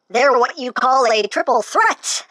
They're what you call a triple threat.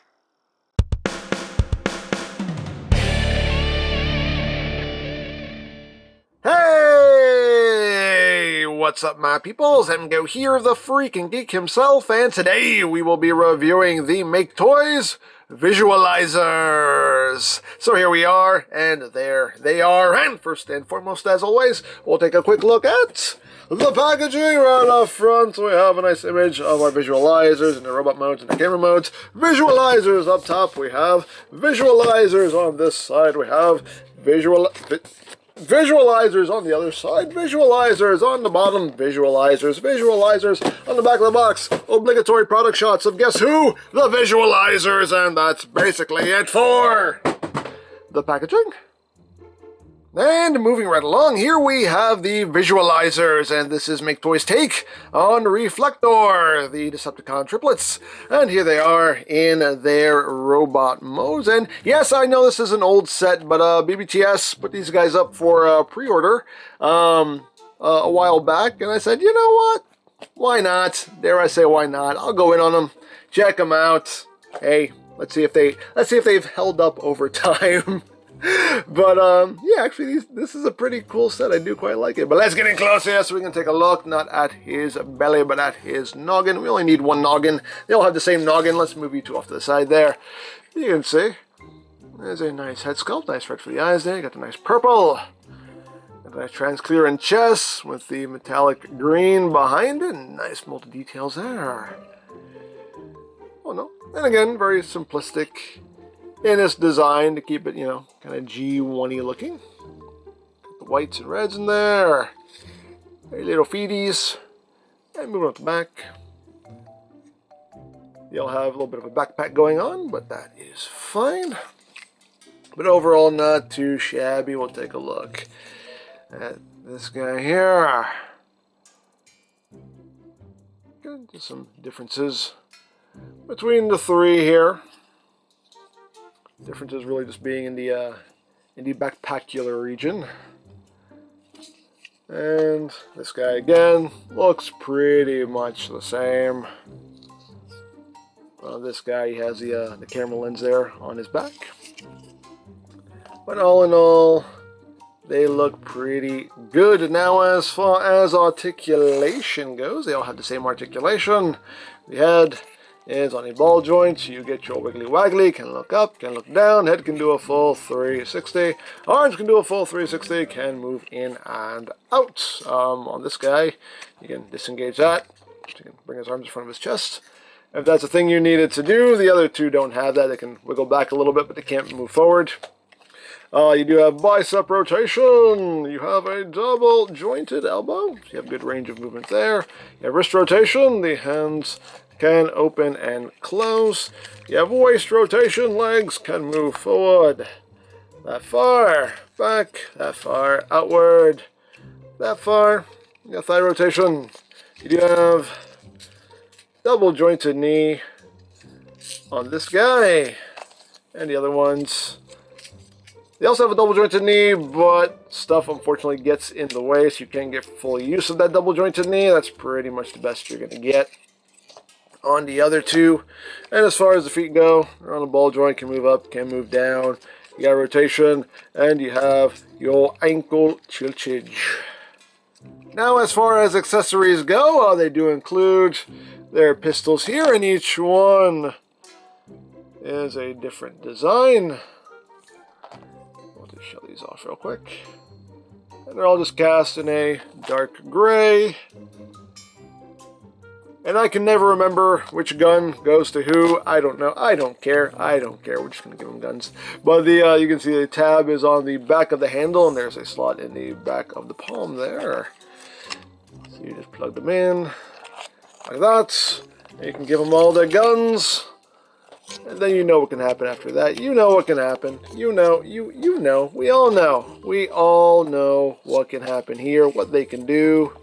Hey! What's up, my peoples? EmGo here, the freaking geek himself, and today we will be reviewing the Maketoys visualizers. So here we are, and there they are. And first and foremost, as always, we'll take a quick look at the packaging. Right up front, we have a nice image of our visualizers in the robot modes and the camera modes. Visualizers up top, we have visualizers on this side. We have visualizers on the other side, visualizers on the bottom, visualizers on the back of the box. Obligatory product shots of guess who? The visualizers, and that's basically it for the packaging. And moving right along, here we have the visualizers, and this is Maketoys' take on Reflector, the Decepticon triplets. And here they are in their robot modes. And yes, I know this is an old set, but BBTS put these guys up for pre-order a while back, and I said, you know what? Why not? Dare I say, why not? I'll go in on them, check them out. Hey, let's see if they've held up over time. But, yeah, actually, this is a pretty cool set. I do quite like it. But let's get in close here so we can take a look, not at his belly, but at his noggin. We only need one noggin. They all have the same noggin. Let's move you two off to the side there. You can see, there's a nice head sculpt. Nice red for the eyes there. You got the nice purple. Got the nice transparent chest with the metallic green behind it. Nice multi-details there. Oh, no. And again, very simplistic in its design to keep it, you know, kind of G1-y looking. Got the whites and reds in there. Very little feeties. And moving up the back. You'll have a little bit of a backpack going on, but that is fine. But overall, not too shabby. We'll take a look at this guy here. Good. Just some differences between the three here. Difference is really just being in the backpacular region. And this guy again looks pretty much the same. This guy, he has the camera lens there on his back. But all in all, they look pretty good. Now as far as articulation goes, they all have the same articulation. The head is on a ball joint, so you get your wiggly waggly, can look up, can look down, head can do a full 360, arms can do a full 360, can move in and out. On this guy, you can disengage that, so you can bring his arms in front of his chest. If that's a thing you needed to do, the other two don't have that. They can wiggle back a little bit, but they can't move forward. You do have bicep rotation. You have a double jointed elbow. So you have good range of movement there. You have wrist rotation. The hands can open and close. You have waist rotation. Legs can move forward, that far, back, that far, outward, that far. You got thigh rotation. You do have double jointed knee on this guy. And the other ones, they also have a double jointed knee, but stuff unfortunately gets in the way, so you can't get full use of that double jointed knee. That's pretty much the best you're going to get on the other two. And as far as the feet go, they're on a ball joint, can move up, can move down. You got rotation, and you have your ankle tiltage. Now as far as accessories go, they do include their pistols here, and each one is a different design. I'll just show these off real quick. And they're all just cast in a dark gray. And I can never remember which gun goes to who. I don't know. I don't care. I don't care. We're just going to give them guns. But you can see the tab is on the back of the handle, and there's a slot in the back of the palm there. So you just plug them in like that. And you can give them all their guns. And then you know what can happen after that. You know what can happen. You know. We all know. We all know what can happen here, what they can do.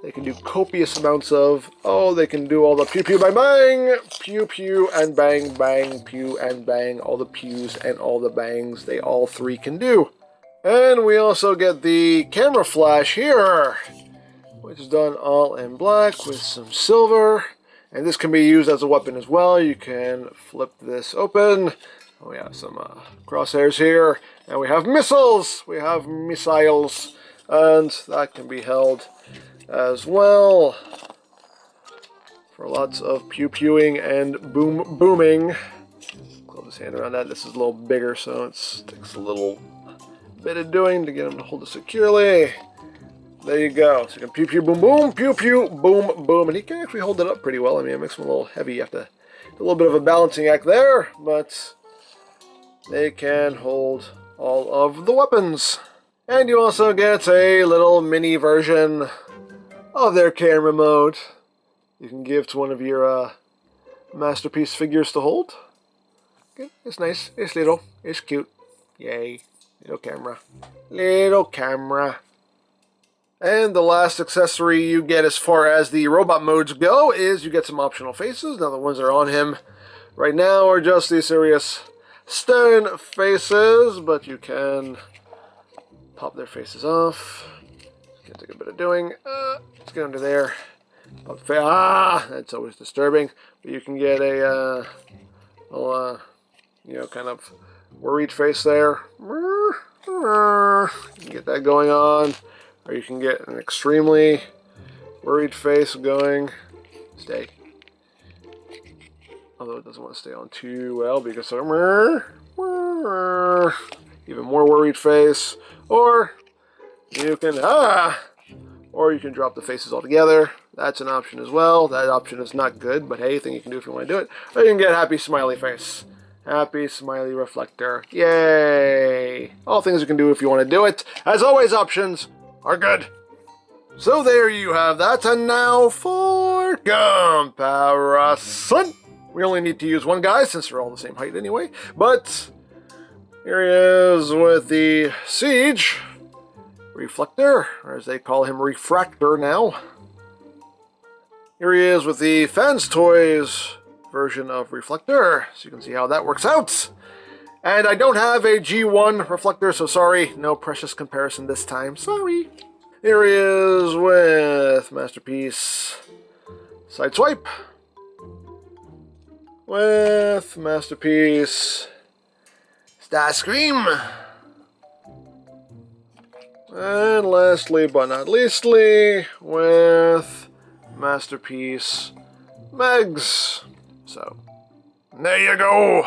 They can do copious amounts of, they can do all the pew pew bang bang, pew pew and bang bang, pew and bang, all the pews and all the bangs they all three can do. And we also get the camera flash here, which is done all in black with some silver. And this can be used as a weapon as well. You can flip this open. We have some crosshairs here. And we have missiles. We have missiles. And that can be held as well for lots of pew-pewing and booming. Close his hand around that. This is a little bigger, so it takes a little bit of doing to get him to hold it securely. There you go. So you can pew pew boom boom, pew pew boom boom, and he can actually hold it up pretty well. I mean, it makes him a little heavy. You have to do a little bit of a balancing act there, but they can hold all of the weapons. And you also get a little mini version of their camera mode. You can give to one of your masterpiece figures to hold. Okay, it's nice. It's little. It's cute. Yay. Little camera. Little camera. And the last accessory you get as far as the robot modes go is you get some optional faces. Now the ones that are on him right now are just the serious stern faces, but you can pop their faces off. It's gonna take a bit of doing. Let's get under there. Pop that's always disturbing. But you can get a little, kind of worried face there. You can get that going on. Or you can get an extremely worried face going. Stay. Although it doesn't want to stay on too well because even more worried face. Or you can or you can drop the faces altogether. That's an option as well. That option is not good, but hey, anything you can do if you want to do it. Or you can get happy smiley face. Happy smiley reflector. Yay! All things you can do if you want to do it. As always, options are good. So there you have that, and now for comparison. We only need to use one guy since they're all the same height anyway, but here he is with the Siege Reflector, or as they call him, Refractor now. Here he is with the Fans Toys version of Reflector, so you can see how that works out. And I don't have a G1 reflector, so sorry, no precious comparison this time. Sorry. Here he is with Masterpiece Sideswipe. With Masterpiece Starscream. And lastly, but not leastly, with Masterpiece Megs. So, there you go.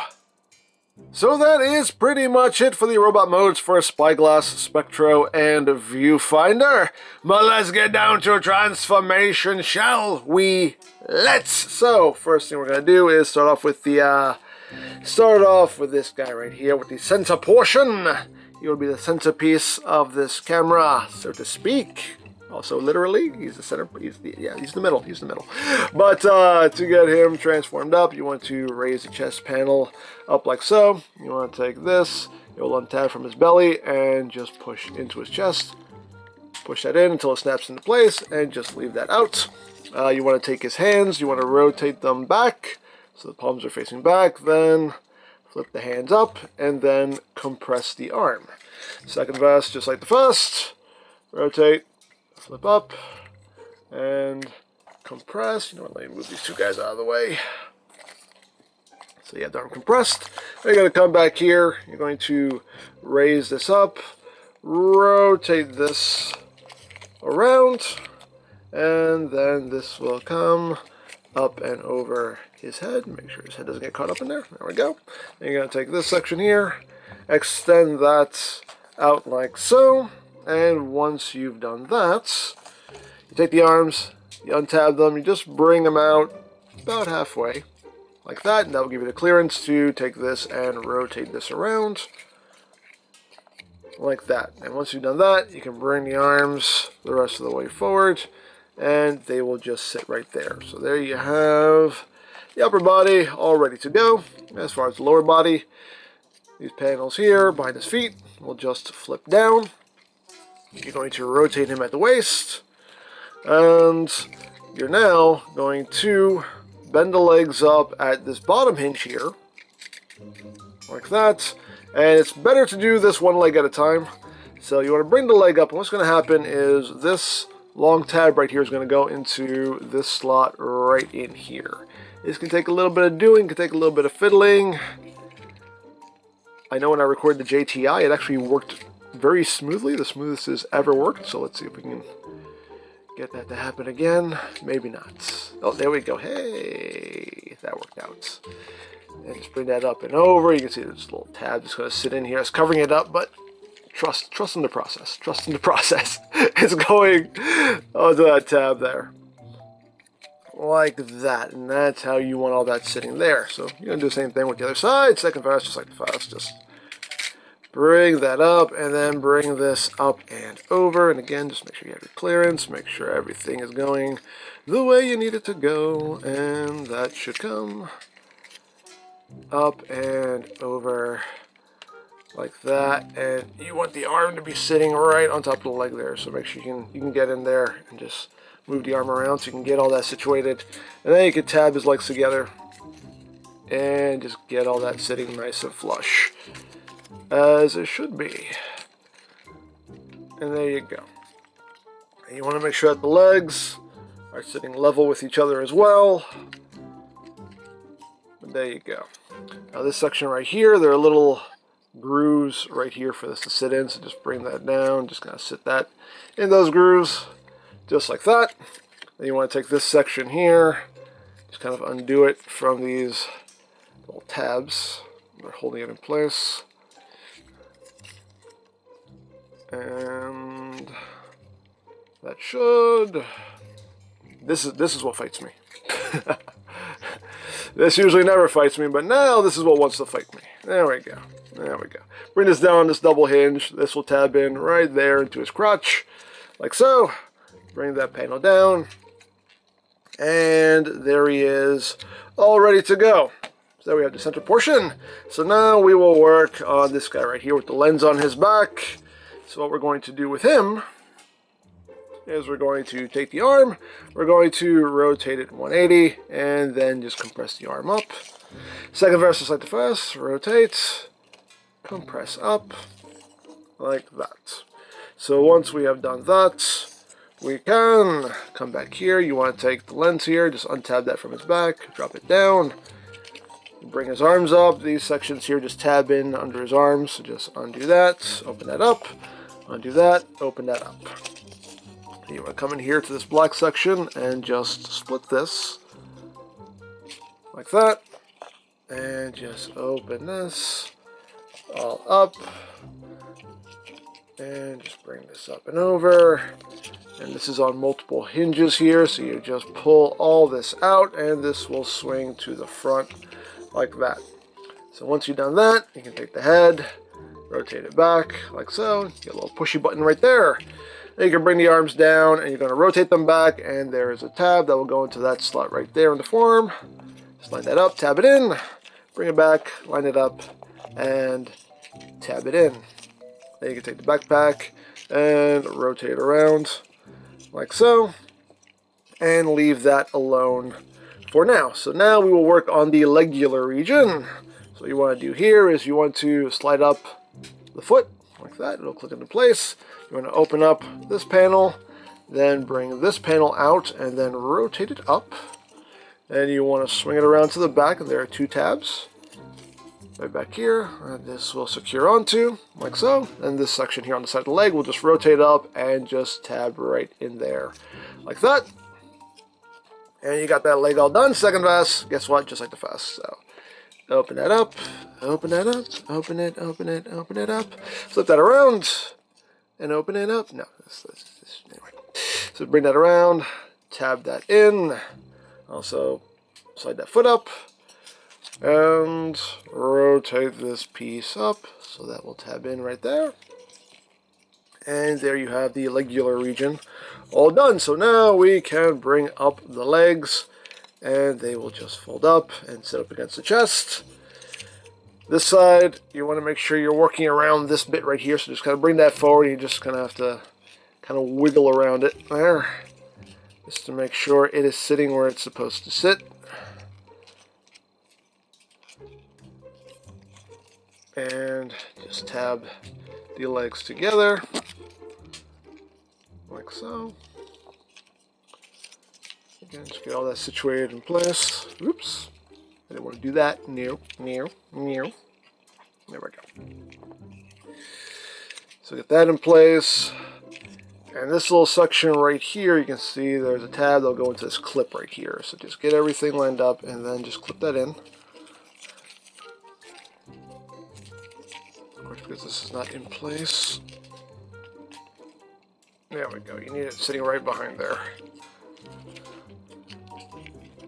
So that is pretty much it for the robot modes for Spyglass, Spectro, and Viewfinder. But let's get down to transformation, shall we? Let's! So, first thing we're going to do is start off with this guy right here with the center portion. He will be the centerpiece of this camera, so to speak. Also, literally, he's the center. He's the middle. He's the middle. But to get him transformed up, you want to raise the chest panel up like so. You want to take this. You'll untab from his belly and just push into his chest. Push that in until it snaps into place, and just leave that out. You want to take his hands. You want to rotate them back so the palms are facing back. Then flip the hands up, and then compress the arm. Second vest, just like the first. Rotate. Flip up and compress. You know what, let me move these two guys out of the way. So you have the arm compressed. Then you're going to come back here. You're going to raise this up, rotate this around, and then this will come up and over his head. Make sure his head doesn't get caught up in there. There we go. Then you're going to take this section here, extend that out like so. And once you've done that, you take the arms, you untab them, you just bring them out about halfway, like that, and that will give you the clearance to take this and rotate this around, like that. And once you've done that, you can bring the arms the rest of the way forward, and they will just sit right there. So there you have the upper body all ready to go. As far as the lower body, these panels here behind his feet will just flip down. You're going to rotate him at the waist, and you're now going to bend the legs up at this bottom hinge here, like that, and it's better to do this one leg at a time. So you want to bring the leg up, and what's going to happen is this long tab right here is going to go into this slot right in here. This can take a little bit of doing, can take a little bit of fiddling. I know when I recorded the JTI, it actually worked very smoothly, the smoothest it's ever worked. So let's see if we can get that to happen again. Maybe not. Oh, there we go. Hey, that worked out. And just bring that up and over. You can see this little tab just going to sit in here. It's covering it up, but trust in the process. Trust in the process. It's going onto that tab there. Like that. And that's how you want all that sitting there. So you're going to do the same thing with the other side. Second fast, just like the fast. Just bring that up and then bring this up and over. And again, just make sure you have your clearance. Make sure everything is going the way you need it to go. And that should come up and over like that. And you want the arm to be sitting right on top of the leg there. So make sure you can get in there and just move the arm around so you can get all that situated. And then you can tab his legs together and just get all that sitting nice and flush, as it should be. And there you go. And you want to make sure that the legs are sitting level with each other as well. And there you go. Now this section right here, there are little grooves right here for this to sit in. So just bring that down, just kind of sit that in those grooves, just like that. Then you want to take this section here, just kind of undo it from these little tabs. They're holding it in place. And that should. This is what fights me. This usually never fights me, but now this is what wants to fight me. There we go. There we go. Bring this down, this double hinge. This will tab in right there into his crotch, like so. Bring that panel down. And there he is, all ready to go. So there we have the center portion. So now we will work on this guy right here with the lens on his back. So what we're going to do with him is we're going to take the arm, we're going to rotate it 180, and then just compress the arm up. Second verse, just like the first, rotate, compress up, like that. So once we have done that, we can come back here. You want to take the lens here, just untab that from his back, drop it down, bring his arms up. These sections here just tab in under his arms, so just undo that, open that up, undo that, open that up. You want to come in here to this black section and just split this like that, and just open this all up, and just bring this up and over. And this is on multiple hinges here, so you just pull all this out and this will swing to the front like that. So once you've done that, you can take the head, rotate it back like so, get a little pushy button right there. Then you can bring the arms down and you're going to rotate them back, and there is a tab that will go into that slot right there in the form. Just line that up, tab it in, bring it back, line it up, and tab it in. Then you can take the backpack and rotate around like so, and leave that alone for now. So now we will work on the legular region. So what you want to do here is you want to slide up the foot like that. It'll click into place. You want to open up this panel, then bring this panel out and then rotate it up. Then you want to swing it around to the back, and there are two tabs right back here. And this will secure onto like so. And this section here on the side of the leg will just rotate up and just tab right in there like that. And you got that leg all done. Second vest, guess what? Just like the first. So open that up, open that up, open it, open it, open it up. Flip that around and open it up. No, anyway. So bring that around, tab that in. Also slide that foot up and rotate this piece up. So that will tab in right there. And there you have the legular region all done. So now we can bring up the legs, and they will just fold up and sit up against the chest. This side, you want to make sure you're working around this bit right here. So just kind of bring that forward. You just kind of have to kind of wiggle around it there, just to make sure it is sitting where it's supposed to sit. And just tab the legs together like so. Again, just get all that situated in place. Oops. I didn't want to do that. No. There we go. So get that in place. And this little section right here, you can see there's a tab that'll go into this clip right here. So just get everything lined up and then just clip that in. Of course, because this is not in place. There we go. You need it sitting right behind there.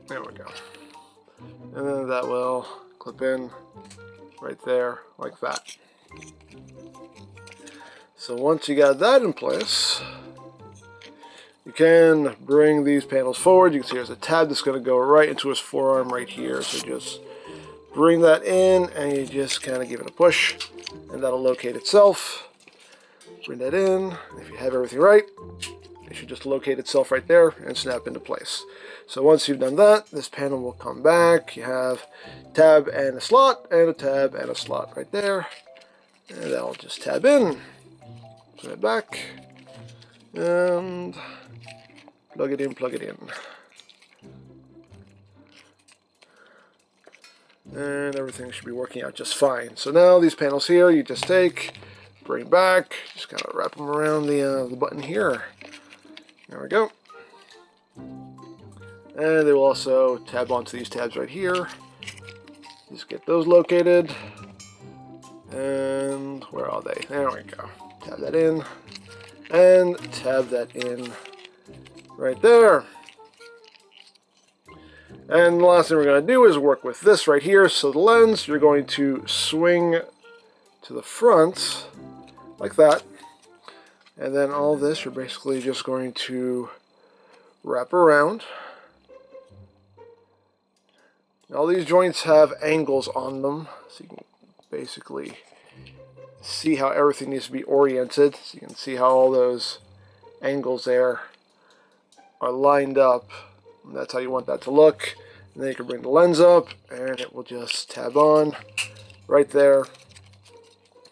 There we go. And then that will clip in right there like that. So once you got that in place, you can bring these panels forward. You can see there's a tab that's going to go right into his forearm right here. So just bring that in and you just kind of give it a push and that'll locate itself. Bring that in. If you have everything right, it should just locate itself right there and snap into place. So once you've done that, this panel will come back. You have tab and a slot and a tab and a slot right there. And that'll just tab in. Put it back. And plug it in, plug it in. And everything should be working out just fine. So now these panels here, you just take, bring back, just kind of wrap them around the button here. There we go. And they will also tab onto these tabs right here. Just get those located. And where are they? There we go. Tab that in. And tab that in right there. And the last thing we're going to do is work with this right here. So the lens, you're going to swing to the front like that. And then all this, you're basically just going to wrap around. All these joints have angles on them, so you can basically see how everything needs to be oriented. So you can see how all those angles there are lined up. And that's how you want that to look. And then you can bring the lens up and it will just tab on right there,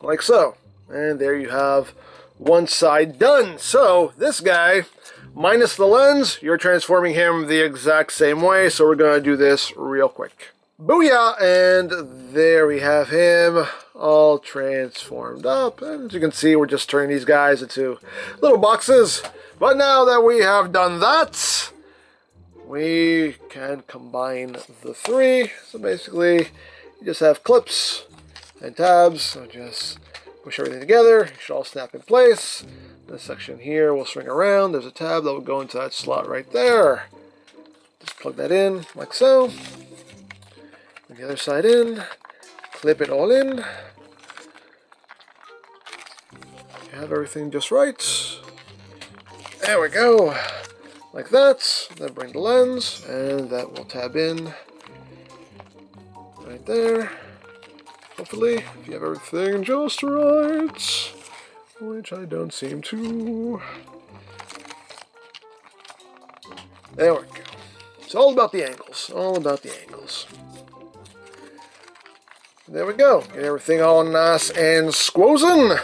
like so. And there you have one side done. So this guy, minus the lens, you're transforming him the exact same way. So we're going to do this real quick. Booyah! And there we have him all transformed up. And as you can see, we're just turning these guys into little boxes. But now that we have done that, we can combine the three. So basically, you just have clips and tabs. So just push everything together. It should all snap in place. This section here will swing around. There's a tab that will go into that slot right there. Just plug that in like so. Put the other side in. Clip it all in. You have everything just right. There we go. Like that. Then bring the lens, and that will tab in right there. Hopefully, if you have everything just right, which I don't seem to. There we go. It's all about the angles. All about the angles. There we go. Get everything all nice and squozen.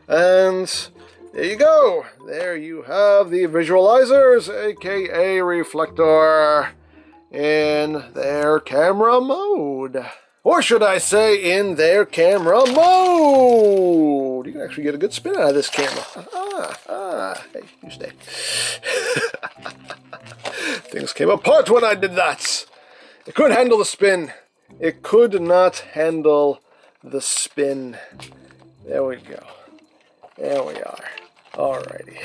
And there you go. There you have the visualizers, aka Reflector, in their camera mode. Or should I say, in their camera mode. You can actually get a good spin out of this camera. Hey, you stay. Things came apart when I did that. It couldn't handle the spin. It could not handle the spin. There we go. There we are. Alrighty.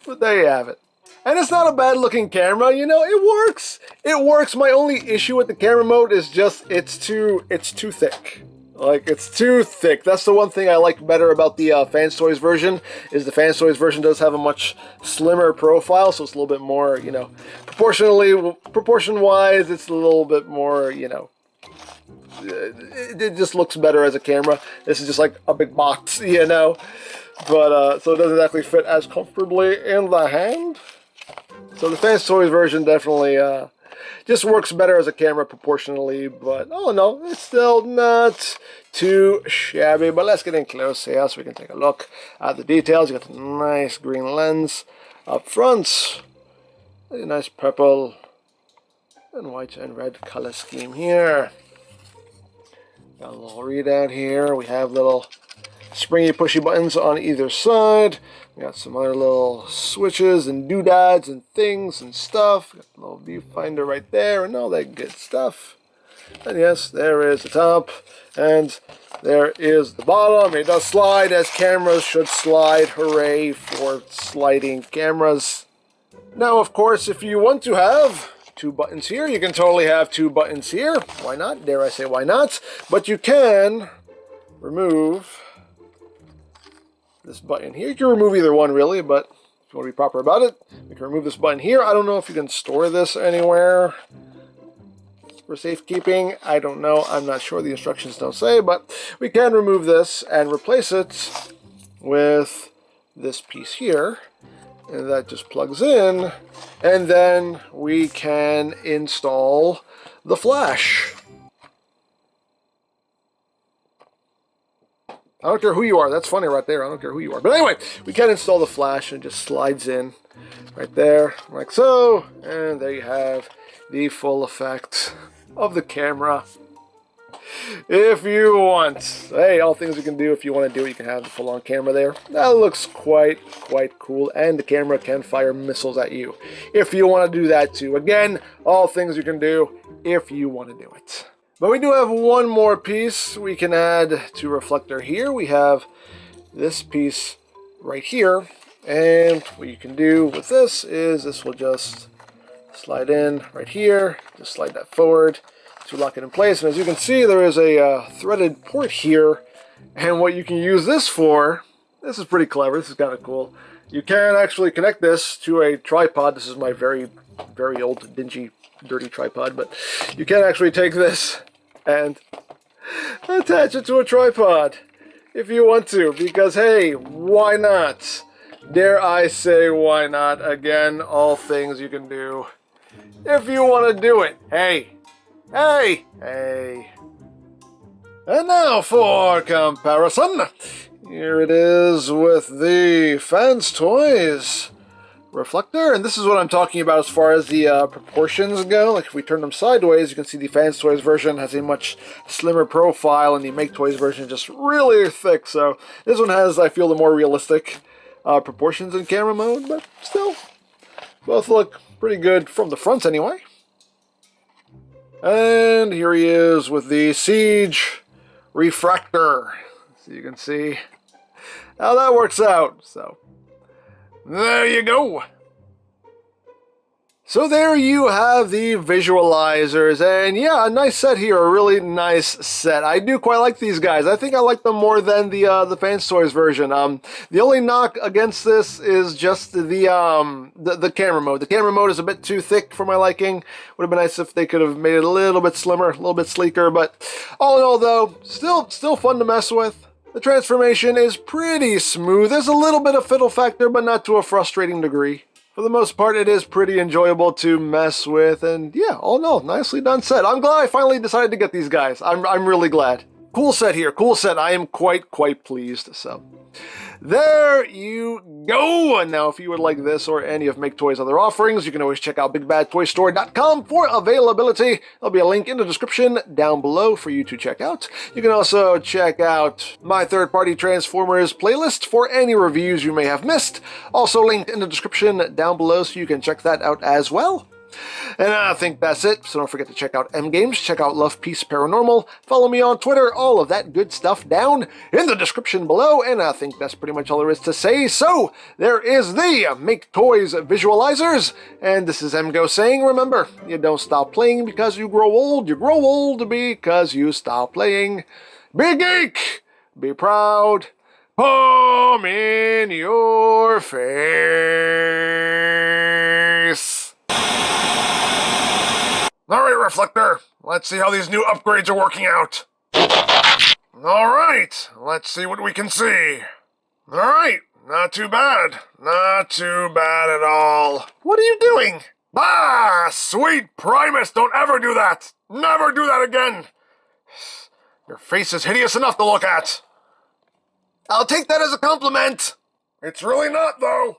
But there you have it. And it's not a bad looking camera, you know, it works. It works. My only issue with the camera mode is just it's too thick. Like, it's too thick. That's the one thing I like better about the FansToys version, is the FansToys version does have a much slimmer profile, so it's a little bit more, you know, proportion-wise, it's a little bit more, you know, it just looks better as a camera. This is just like a big box, you know, but, so it doesn't exactly fit as comfortably in the hand. So the FansToys version definitely, just works better as a camera proportionally, but oh no, it's still not too shabby. But let's get in close here so we can take a look at the details. You got the nice green lens up front. A nice purple and white and red color scheme here. Got a little readout here. We have little springy pushy buttons on either side. We got some other little switches and doodads and things and stuff. Got the little viewfinder right there and all that good stuff. And yes, there is the top and there is the bottom. It does slide as cameras should slide. Hooray for sliding cameras. Now, of course, if you want to have 2 buttons here, you can totally have 2 buttons here. Why not? Dare I say why not? But you can remove this button here. You can remove either one, really, but if you want to be proper about it, we can remove this button here. I don't know if you can store this anywhere for safekeeping. I don't know. I'm not sure. The instructions don't say, but we can remove this and replace it with this piece here. And that just plugs in, and then we can install the flash. I don't care who you are. That's funny right there. I don't care who you are. But anyway, we can install the flash, and it just slides in right there, like so. And there you have the full effect of the camera. If you want. Hey, all things you can do. If you want to do it, you can have the full-on camera there. That looks quite cool. And the camera can fire missiles at you if you want to do that too. Again, all things you can do if you want to do it. But we do have one more piece we can add to Reflector here. We have this piece right here. And what you can do with this is this will just slide in right here. Just slide that forward to lock it in place. And as you can see, there is a threaded port here. And what you can use this for, this is pretty clever. This is kind of cool. You can actually connect this to a tripod. This is my very old, dingy, dirty tripod. But you can actually take this and attach it to a tripod if you want to. Because, hey, why not? Dare I say why not? Again, all things you can do if you want to do it. Hey. And now for comparison. Here it is with the Fans Toys Reflector. And this is what I'm talking about as far as the proportions go. Like if we turn them sideways, you can see the Fans Toys version has a much slimmer profile and the Maketoys version is just really thick. So this one has, I feel, the more realistic proportions in camera mode. But still, both look pretty good from the front anyway. And here he is with the Siege Refractor. So you can see how that works out. So there you go. So there you have the visualizers, and yeah, a nice set here, a really nice set. I do quite like these guys. I think I like them more than the Fans Toys version. The only knock against this is just the camera mode. The camera mode is a bit too thick for my liking. Would have been nice if they could have made it a little bit slimmer, a little bit sleeker, but all in all though, still fun to mess with. The transformation is pretty smooth. There's a little bit of fiddle factor, but not to a frustrating degree. For the most part, it is pretty enjoyable to mess with, and yeah, all in all, nicely done set. I'm glad I finally decided to get these guys. I'm really glad. Cool set here, cool set. I am quite pleased, so. There you go! And now if you would like this or any of Maketoys' other offerings, you can always check out BigBadToyStore.com for availability. There'll be a link in the description down below for you to check out. You can also check out my third-party Transformers playlist for any reviews you may have missed. Also linked in the description down below so you can check that out as well. And I think that's it, so don't forget to check out EmGo's, check out Love Peace Paranormal, follow me on Twitter, all of that good stuff down in the description below, and I think that's pretty much all there is to say. So, there is the Maketoys visualizers, and this is EmGo saying, remember, you don't stop playing because you grow old because you stop playing. Be geek, be proud, palm in your face. Alright, Reflector, let's see how these new upgrades are working out. Alright, let's see what we can see. Alright, not too bad. Not too bad at all. What are you doing? Ah, sweet Primus, don't ever do that. Never do that again. Your face is hideous enough to look at. I'll take that as a compliment. It's really not, though.